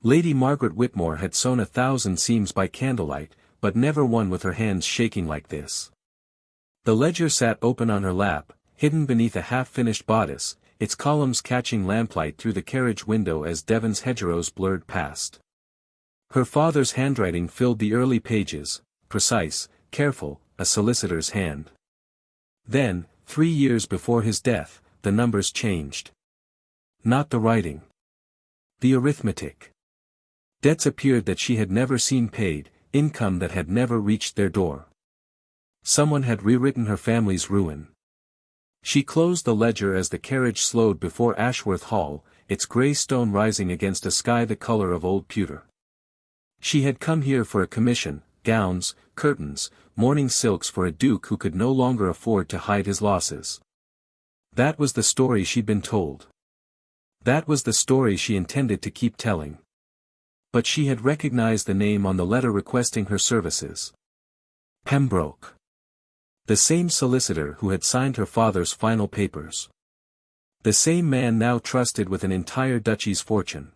Lady Margaret Whitmore had sewn 1,000 seams by candlelight, but never one with her hands shaking like this. The ledger sat open on her lap, hidden beneath a half-finished bodice, its columns catching lamplight through the carriage window as Devon's hedgerows blurred past. Her father's handwriting filled the early pages, precise, careful, a solicitor's hand. Then, 3 years before his death, the numbers changed. Not the writing. The arithmetic. Debts appeared that she had never seen paid, income that had never reached their door. Someone had rewritten her family's ruin. She closed the ledger as the carriage slowed before Ashworth Hall, its grey stone rising against a sky the colour of old pewter. She had come here for a commission, gowns, curtains, mourning silks for a duke who could no longer afford to hide his losses. That was the story she'd been told. That was the story she intended to keep telling. But she had recognized the name on the letter requesting her services. Pembroke. The same solicitor who had signed her father's final papers. The same man now trusted with an entire duchy's fortune.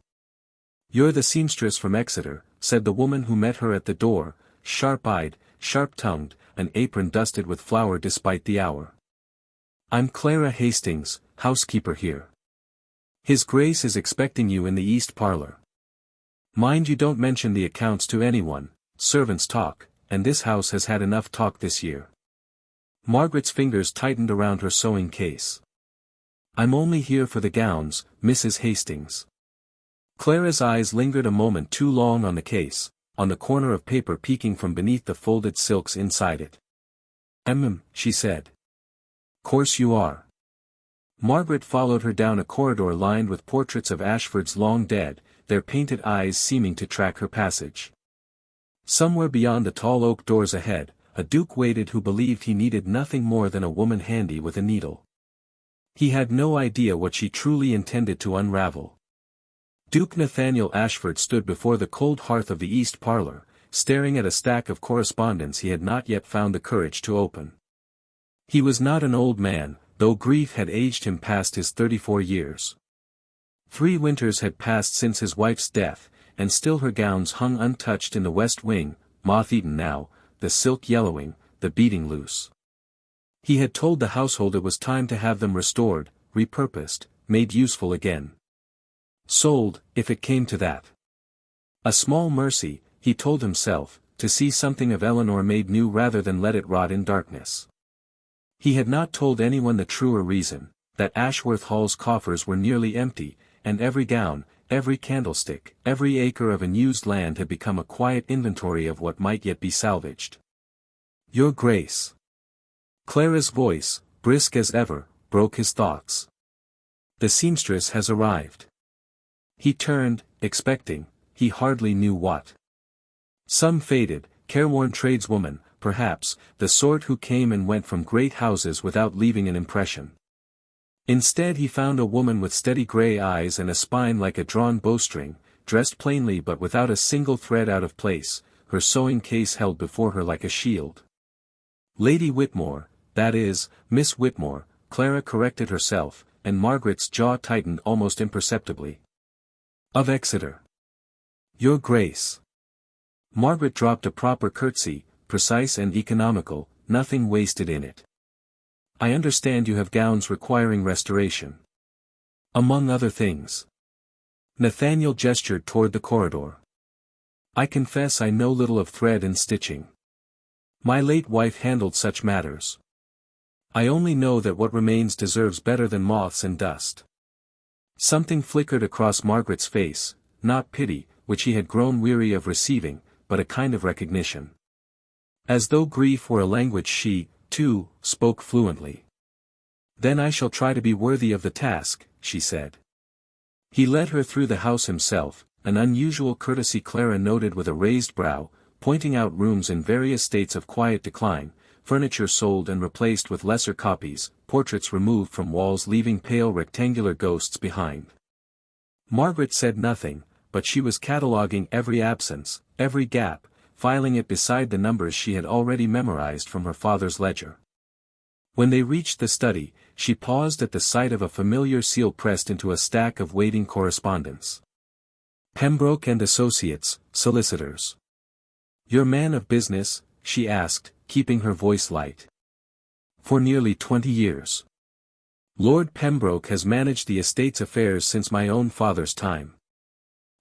"You're the seamstress from Exeter," said the woman who met her at the door, sharp-eyed, sharp-tongued, an apron dusted with flour despite the hour. "I'm Clara Hastings, housekeeper here. His Grace is expecting you in the east parlour. Mind you don't mention the accounts to anyone, servants talk, and this house has had enough talk this year." Margaret's fingers tightened around her sewing case. "I'm only here for the gowns, Mrs. Hastings." Clara's eyes lingered a moment too long on the case, on the corner of paper peeking from beneath the folded silks inside it. She said. "Course you are." Margaret followed her down a corridor lined with portraits of Ashford's long dead, their painted eyes seeming to track her passage. Somewhere beyond the tall oak doors ahead, a duke waited who believed he needed nothing more than a woman handy with a needle. He had no idea what she truly intended to unravel. Duke Nathaniel Ashford stood before the cold hearth of the east parlour, staring at a stack of correspondence he had not yet found the courage to open. He was not an old man, though grief had aged him past his 34 years. 3 winters had passed since his wife's death, and still her gowns hung untouched in the west wing, moth-eaten now, the silk yellowing, the beading loose. He had told the household it was time to have them restored, repurposed, made useful again. Sold, if it came to that. A small mercy, he told himself, to see something of Eleanor made new rather than let it rot in darkness. He had not told anyone the truer reason, that Ashworth Hall's coffers were nearly empty, and every gown, every candlestick, every acre of unused land had become a quiet inventory of what might yet be salvaged. "Your Grace." Clara's voice, brisk as ever, broke his thoughts. "The seamstress has arrived." He turned, expecting, he hardly knew what. Some faded, careworn tradeswoman, perhaps, the sort who came and went from great houses without leaving an impression. Instead he found a woman with steady grey eyes and a spine like a drawn bowstring, dressed plainly but without a single thread out of place, her sewing case held before her like a shield. Lady Whitmore, that is, Miss Whitmore, Clara corrected herself, and Margaret's jaw tightened almost imperceptibly. "Of Exeter." "Your Grace." Margaret dropped a proper curtsy, precise and economical, nothing wasted in it. "I understand you have gowns requiring restoration." "Among other things." Nathaniel gestured toward the corridor. "I confess I know little of thread and stitching. My late wife handled such matters. I only know that what remains deserves better than moths and dust." Something flickered across Margaret's face, not pity, which he had grown weary of receiving, but a kind of recognition. As though grief were a language she, too, spoke fluently. "Then I shall try to be worthy of the task," she said. He led her through the house himself, an unusual courtesy Clara noted with a raised brow, pointing out rooms in various states of quiet decline, furniture sold and replaced with lesser copies, portraits removed from walls leaving pale rectangular ghosts behind. Margaret said nothing, but she was cataloguing every absence, every gap, filing it beside the numbers she had already memorized from her father's ledger. When they reached the study, she paused at the sight of a familiar seal pressed into a stack of waiting correspondence. Pembroke and Associates, solicitors. Your man of business? She asked, keeping her voice light. For nearly 20 years. Lord Pembroke has managed the estate's affairs since my own father's time.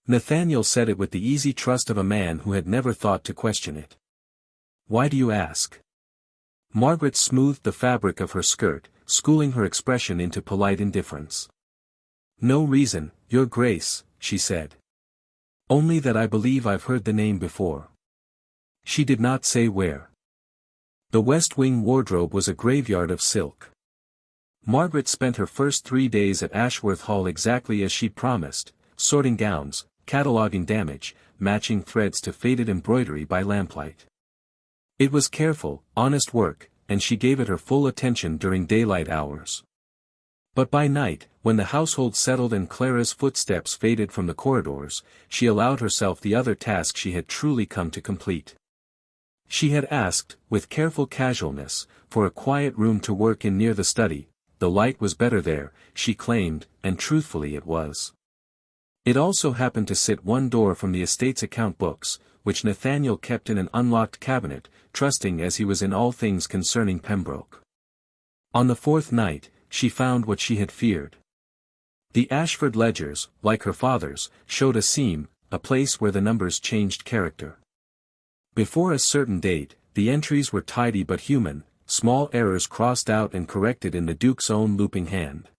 Nathaniel said it with the easy trust of a man who had never thought to question it. Why do you ask? Margaret smoothed the fabric of her skirt, schooling her expression into polite indifference. No reason, Your Grace, she said. Only that I believe I've heard the name before. She did not say where. The West Wing wardrobe was a graveyard of silk. Margaret spent her first 3 days at Ashworth Hall exactly as she promised, sorting gowns, cataloguing damage, matching threads to faded embroidery by lamplight. It was careful, honest work, and she gave it her full attention during daylight hours. But by night, when the household settled and Clara's footsteps faded from the corridors, she allowed herself the other task she had truly come to complete. She had asked, with careful casualness, for a quiet room to work in near the study. The light was better there, she claimed, and truthfully it was. It also happened to sit one door from the estate's account books, which Nathaniel kept in an unlocked cabinet, trusting as he was in all things concerning Pembroke. On the 4th night, she found what she had feared. The Ashford ledgers, like her father's, showed a seam, a place where the numbers changed character. Before a certain date, the entries were tidy but human, small errors crossed out and corrected in the Duke's own looping hand.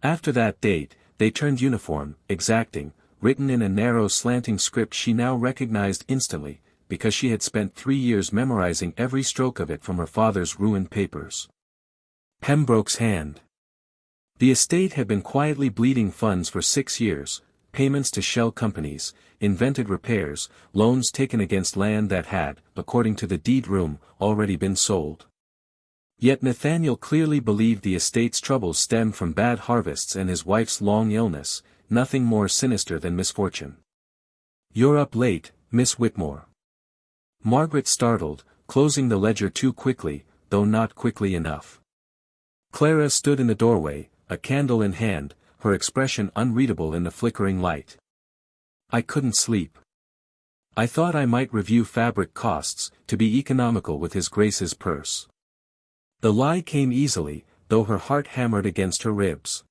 After that date, they turned uniform, exacting, written in a narrow slanting script she now recognized instantly, because she had spent 3 years memorizing every stroke of it from her father's ruined papers. Pembroke's hand. The estate had been quietly bleeding funds for 6 years, payments to shell companies, invented repairs, loans taken against land that had, according to the deed room, already been sold. Yet Nathaniel clearly believed the estate's troubles stemmed from bad harvests and his wife's long illness, nothing more sinister than misfortune. You're up late, Miss Whitmore. Margaret startled, closing the ledger too quickly, though not quickly enough. Clara stood in the doorway, a candle in hand, her expression unreadable in the flickering light. I couldn't sleep. I thought I might review fabric costs, to be economical with His Grace's purse. The lie came easily, though her heart hammered against her ribs.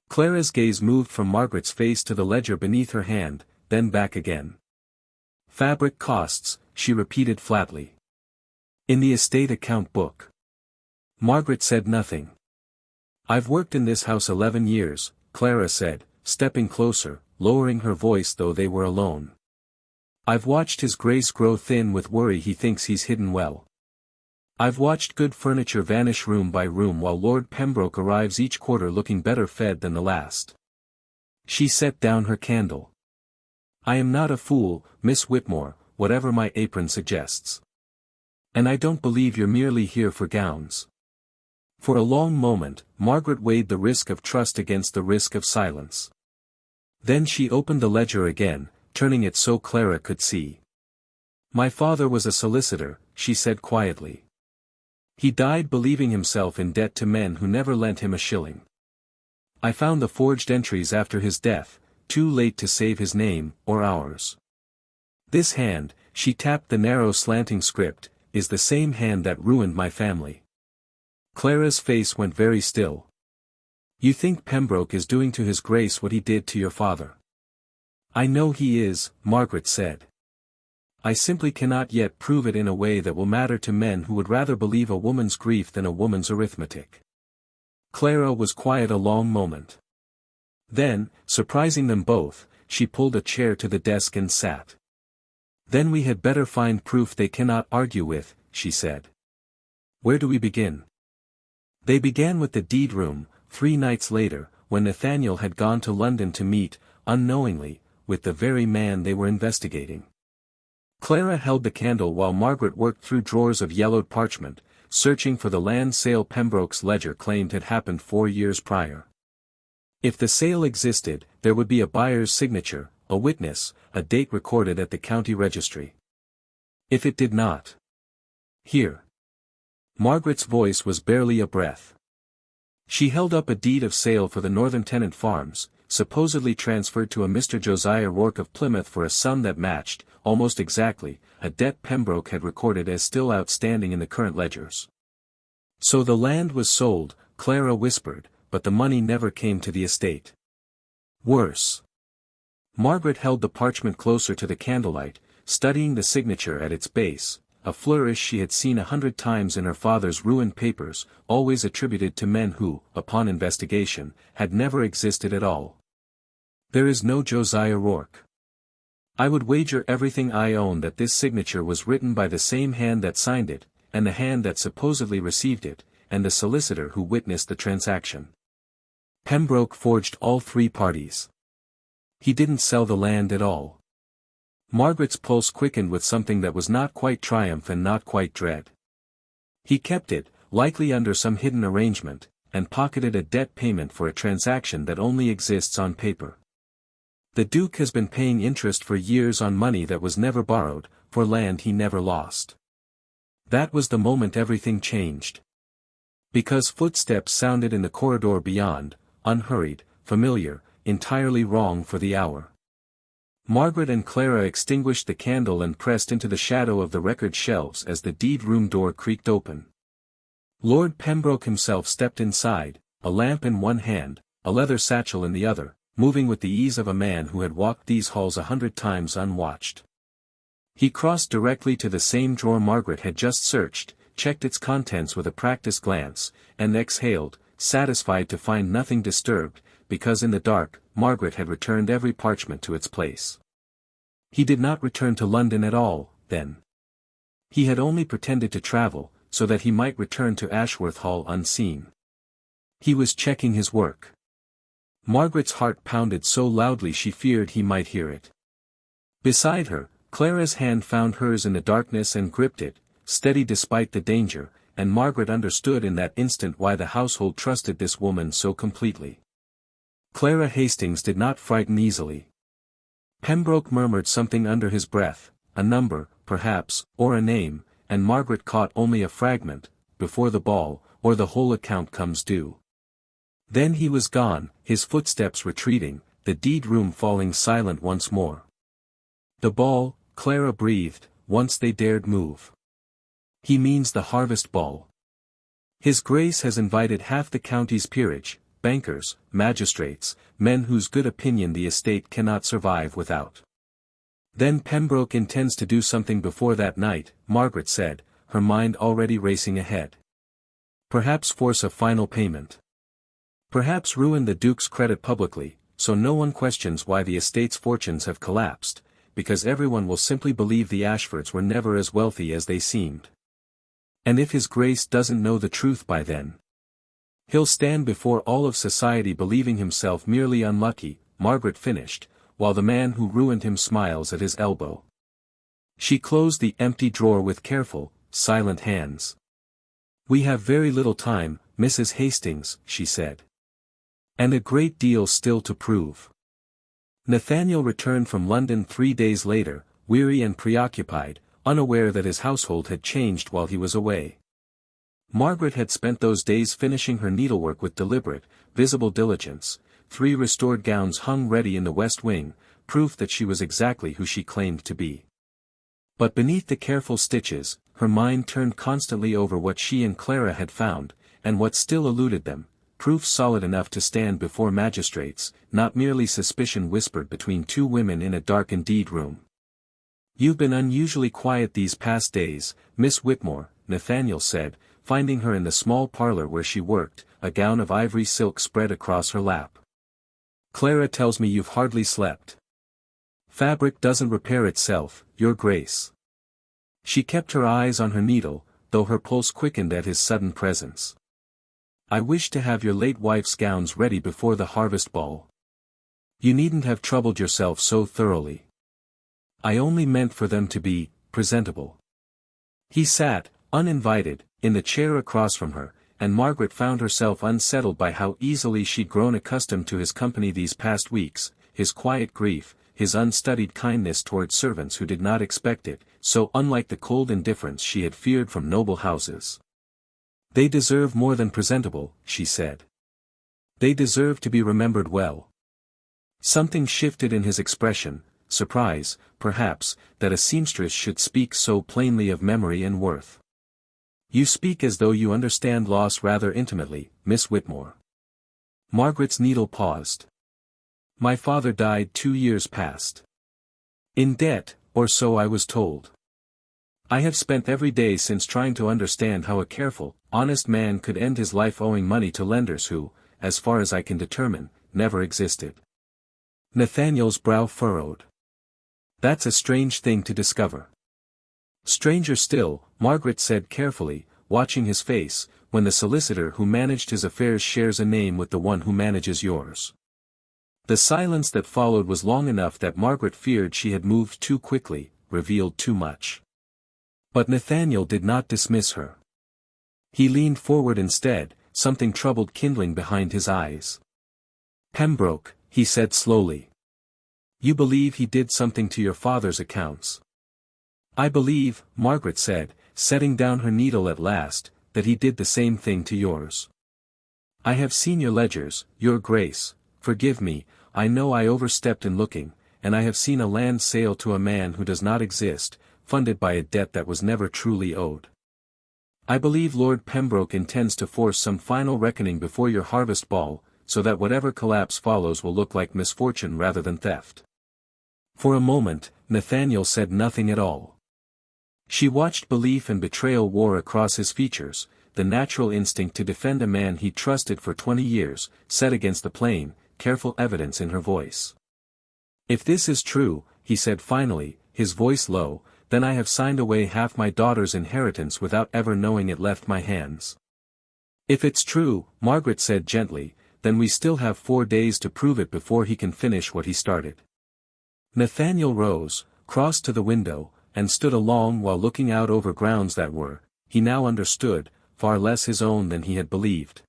Clara's gaze moved from Margaret's face to the ledger beneath her hand, then back again. Fabric costs, she repeated flatly. In the estate account book. Margaret said nothing. I've worked in this house 11 years, Clara said, stepping closer, lowering her voice though they were alone. I've watched His Grace grow thin with worry he thinks he's hidden well. I've watched good furniture vanish room by room while Lord Pembroke arrives each quarter looking better fed than the last. She set down her candle. I am not a fool, Miss Whitmore, whatever my apron suggests. And I don't believe you're merely here for gowns. For a long moment, Margaret weighed the risk of trust against the risk of silence. Then she opened the ledger again, turning it so Clara could see. My father was a solicitor, she said quietly. He died believing himself in debt to men who never lent him a shilling. I found the forged entries after his death, too late to save his name, or ours. This hand, she tapped the narrow slanting script, is the same hand that ruined my family. Clara's face went very still. You think Pembroke is doing to His Grace what he did to your father? I know he is, Margaret said. I simply cannot yet prove it in a way that will matter to men who would rather believe a woman's grief than a woman's arithmetic. Clara was quiet a long moment. Then, surprising them both, she pulled a chair to the desk and sat. Then we had better find proof they cannot argue with, she said. Where do we begin? They began with the deed room, 3 nights later, when Nathaniel had gone to London to meet, unknowingly, with the very man they were investigating. Clara held the candle while Margaret worked through drawers of yellowed parchment, searching for the land sale Pembroke's ledger claimed had happened 4 years prior. If the sale existed, there would be a buyer's signature, a witness, a date recorded at the county registry. If it did not. Here. Margaret's voice was barely a breath. She held up a deed of sale for the Northern Tenant Farms, supposedly transferred to a Mr. Josiah Rourke of Plymouth for a sum that matched, almost exactly, a debt Pembroke had recorded as still outstanding in the current ledgers. So the land was sold, Clara whispered, but the money never came to the estate. Worse. Margaret held the parchment closer to the candlelight, studying the signature at its base, a flourish she had seen 100 times in her father's ruined papers, always attributed to men who, upon investigation, had never existed at all. There is no Josiah Rourke. I would wager everything I own that this signature was written by the same hand that signed it, and the hand that supposedly received it, and the solicitor who witnessed the transaction. Pembroke forged all three parties. He didn't sell the land at all. Margaret's pulse quickened with something that was not quite triumph and not quite dread. He kept it, likely under some hidden arrangement, and pocketed a debt payment for a transaction that only exists on paper. The Duke has been paying interest for years on money that was never borrowed, for land he never lost. That was the moment everything changed. Because footsteps sounded in the corridor beyond, unhurried, familiar, entirely wrong for the hour. Margaret and Clara extinguished the candle and pressed into the shadow of the record shelves as the deed-room door creaked open. Lord Pembroke himself stepped inside, a lamp in one hand, a leather satchel in the other, moving with the ease of a man who had walked these halls 100 times unwatched. He crossed directly to the same drawer Margaret had just searched, checked its contents with a practiced glance, and exhaled, satisfied to find nothing disturbed, because in the dark, Margaret had returned every parchment to its place. He did not return to London at all, then. He had only pretended to travel, so that he might return to Ashworth Hall unseen. He was checking his work. Margaret's heart pounded so loudly she feared he might hear it. Beside her, Clara's hand found hers in the darkness and gripped it, steady despite the danger, and Margaret understood in that instant why the household trusted this woman so completely. Clara Hastings did not frighten easily. Pembroke murmured something under his breath, a number, perhaps, or a name, and Margaret caught only a fragment, before the ball, or the whole account comes due. Then he was gone, his footsteps retreating, the deed-room falling silent once more. The ball, Clara breathed, once they dared move. He means the harvest ball. His Grace has invited half the county's peerage, bankers, magistrates, men whose good opinion the estate cannot survive without. Then Pembroke intends to do something before that night, Margaret said, her mind already racing ahead. Perhaps force a final payment. Perhaps ruin the Duke's credit publicly, so no one questions why the estate's fortunes have collapsed, because everyone will simply believe the Ashfords were never as wealthy as they seemed. And if His Grace doesn't know the truth by then, he'll stand before all of society believing himself merely unlucky, Margaret finished, while the man who ruined him smiles at his elbow. She closed the empty drawer with careful, silent hands. "We have very little time, Mrs. Hastings," she said. "And a great deal still to prove." Nathaniel returned from London 3 days later, weary and preoccupied, unaware that his household had changed while he was away. Margaret had spent those days finishing her needlework with deliberate, visible diligence. 3 restored gowns hung ready in the west wing, proof that she was exactly who she claimed to be. But beneath the careful stitches, her mind turned constantly over what she and Clara had found, and what still eluded them, proof solid enough to stand before magistrates, not merely suspicion whispered between 2 women in a darkened deed-room. "You've been unusually quiet these past days, Miss Whitmore," Nathaniel said, finding her in the small parlor where she worked, a gown of ivory silk spread across her lap. "Clara tells me you've hardly slept." "Fabric doesn't repair itself, Your Grace." She kept her eyes on her needle, though her pulse quickened at his sudden presence. "I wish to have your late wife's gowns ready before the harvest ball. You needn't have troubled yourself so thoroughly. I only meant for them to be presentable." He sat, uninvited, in the chair across from her, and Margaret found herself unsettled by how easily she'd grown accustomed to his company these past weeks, his quiet grief, his unstudied kindness towards servants who did not expect it, so unlike the cold indifference she had feared from noble houses. "They deserve more than presentable," she said. "They deserve to be remembered well." Something shifted in his expression, surprise, perhaps, that a seamstress should speak so plainly of memory and worth. You speak as though you understand loss rather intimately, Miss Whitmore. Margaret's needle paused. My father died 2 years past. In debt, or so I was told. I have spent every day since trying to understand how a careful, honest man could end his life owing money to lenders who, as far as I can determine, never existed. Nathaniel's brow furrowed. That's a strange thing to discover. Stranger still, Margaret said carefully, watching his face, when the solicitor who managed his affairs shares a name with the one who manages yours. The silence that followed was long enough that Margaret feared she had moved too quickly, revealed too much. But Nathaniel did not dismiss her. He leaned forward instead, something troubled kindling behind his eyes. Pembroke, he said slowly. You believe he did something to your father's accounts? I believe, Margaret said, setting down her needle at last, that he did the same thing to yours. I have seen your ledgers, your grace, forgive me, I know I overstepped in looking, and I have seen a land sale to a man who does not exist, funded by a debt that was never truly owed. I believe Lord Pembroke intends to force some final reckoning before your harvest ball, so that whatever collapse follows will look like misfortune rather than theft. For a moment, Nathaniel said nothing at all. She watched belief and betrayal war across his features, the natural instinct to defend a man he trusted for 20 years, set against the plain, careful evidence in her voice. If this is true, he said finally, his voice low, then I have signed away half my daughter's inheritance without ever knowing it left my hands. If it's true, Margaret said gently, then we still have 4 days to prove it before he can finish what he started. Nathaniel rose, crossed to the window, and stood alone while looking out over grounds that were, he now understood, far less his own than he had believed.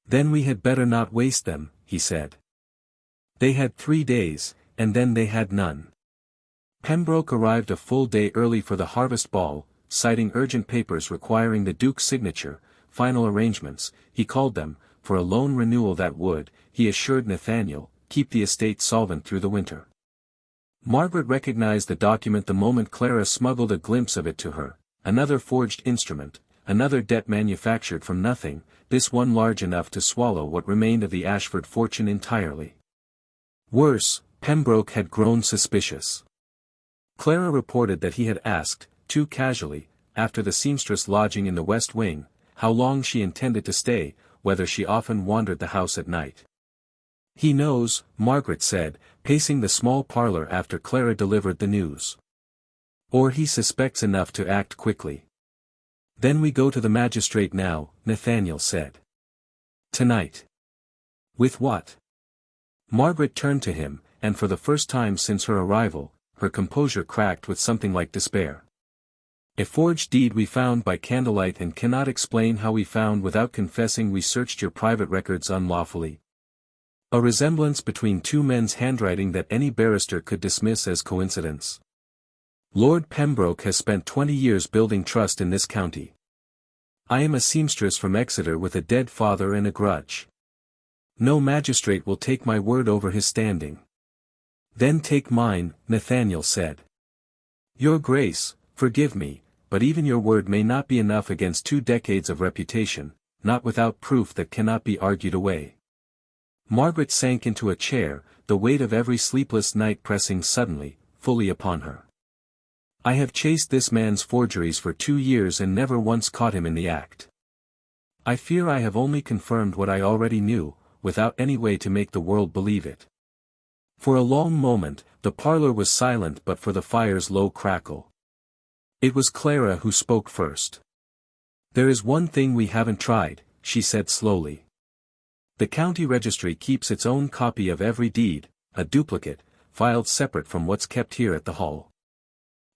Then we had better not waste them, he said. They had 3 days, and then they had none. Pembroke arrived a full day early for the harvest ball, citing urgent papers requiring the Duke's signature, final arrangements, he called them, for a loan renewal that would, he assured Nathaniel, keep the estate solvent through the winter. Margaret recognized the document the moment Clara smuggled a glimpse of it to her, another forged instrument, another debt manufactured from nothing, this one large enough to swallow what remained of the Ashford fortune entirely. Worse, Pembroke had grown suspicious. Clara reported that he had asked, too casually, after the seamstress lodging in the West Wing, how long she intended to stay, whether she often wandered the house at night. He knows, Margaret said, pacing the small parlor after Clara delivered the news. Or he suspects enough to act quickly. Then we go to the magistrate now, Nathaniel said. Tonight. With what? Margaret turned to him, and for the first time since her arrival, her composure cracked with something like despair. A forged deed we found by candlelight and cannot explain how we found without confessing we searched your private records unlawfully. A resemblance between 2 men's handwriting that any barrister could dismiss as coincidence. Lord Pembroke has spent 20 years building trust in this county. I am a seamstress from Exeter with a dead father and a grudge. No magistrate will take my word over his standing. Then take mine, Nathaniel said. Your Grace, forgive me, but even your word may not be enough against 2 decades of reputation, not without proof that cannot be argued away. Margaret sank into a chair, the weight of every sleepless night pressing suddenly, fully upon her. I have chased this man's forgeries for 2 years and never once caught him in the act. I fear I have only confirmed what I already knew, without any way to make the world believe it. For a long moment, the parlor was silent but for the fire's low crackle. It was Clara who spoke first. There is one thing we haven't tried, she said slowly. The county registry keeps its own copy of every deed, a duplicate, filed separate from what's kept here at the Hall.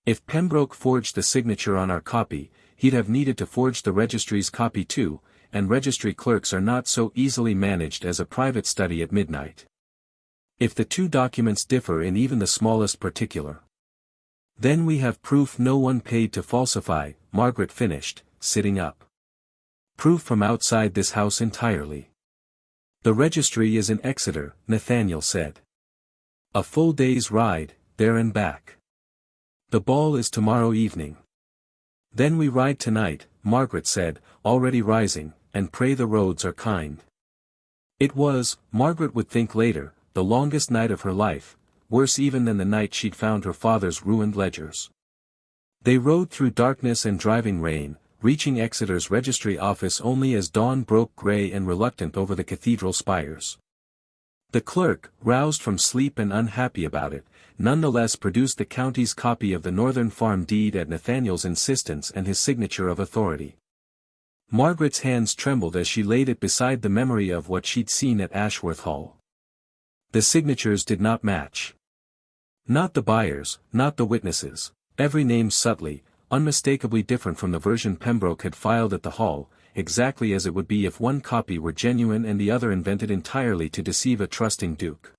If Pembroke forged the signature on our copy, he'd have needed to forge the registry's copy too, and registry clerks are not so easily managed as a private study at midnight. If the 2 documents differ in even the smallest particular, then we have proof no one paid to falsify, Margaret finished, sitting up. Proof from outside this house entirely. The registry is in Exeter, Nathaniel said. A full day's ride, there and back. The ball is tomorrow evening. Then we ride tonight, Margaret said, already rising, and pray the roads are kind. It was, Margaret would think later, the longest night of her life, worse even than the night she'd found her father's ruined ledgers. They rode through darkness and driving rain, reaching Exeter's registry office only as dawn broke grey and reluctant over the cathedral spires. The clerk, roused from sleep and unhappy about it, nonetheless produced the county's copy of the Northern Farm deed at Nathaniel's insistence and his signature of authority. Margaret's hands trembled as she laid it beside the memory of what she'd seen at Ashworth Hall. The signatures did not match. Not the buyers, not the witnesses, every name subtly, unmistakably different from the version Pembroke had filed at the Hall, exactly as it would be if one copy were genuine and the other invented entirely to deceive a trusting duke.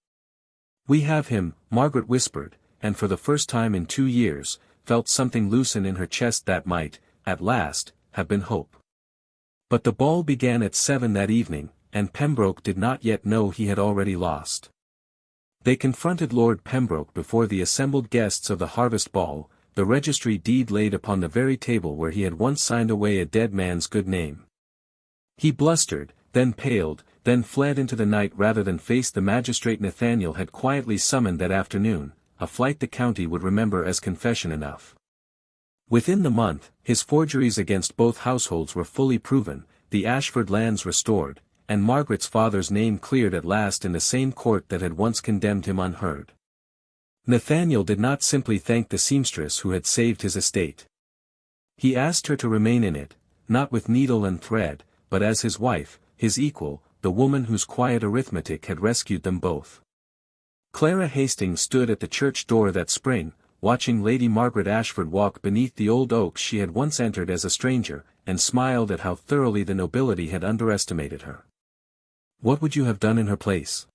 "We have him," Margaret whispered, and for the first time in 2 years, felt something loosen in her chest that might, at last, have been hope. But the ball began at 7 that evening, and Pembroke did not yet know he had already lost. They confronted Lord Pembroke before the assembled guests of the harvest ball, the registry deed laid upon the very table where he had once signed away a dead man's good name. He blustered, then paled, then fled into the night rather than face the magistrate Nathaniel had quietly summoned that afternoon, a flight the county would remember as confession enough. Within the month, his forgeries against both households were fully proven, the Ashford lands restored, and Margaret's father's name cleared at last in the same court that had once condemned him unheard. Nathaniel did not simply thank the seamstress who had saved his estate. He asked her to remain in it, not with needle and thread, but as his wife, his equal, the woman whose quiet arithmetic had rescued them both. Clara Hastings stood at the church door that spring, watching Lady Margaret Ashford walk beneath the old oaks she had once entered as a stranger, and smiled at how thoroughly the nobility had underestimated her. "What would you have done in her place?"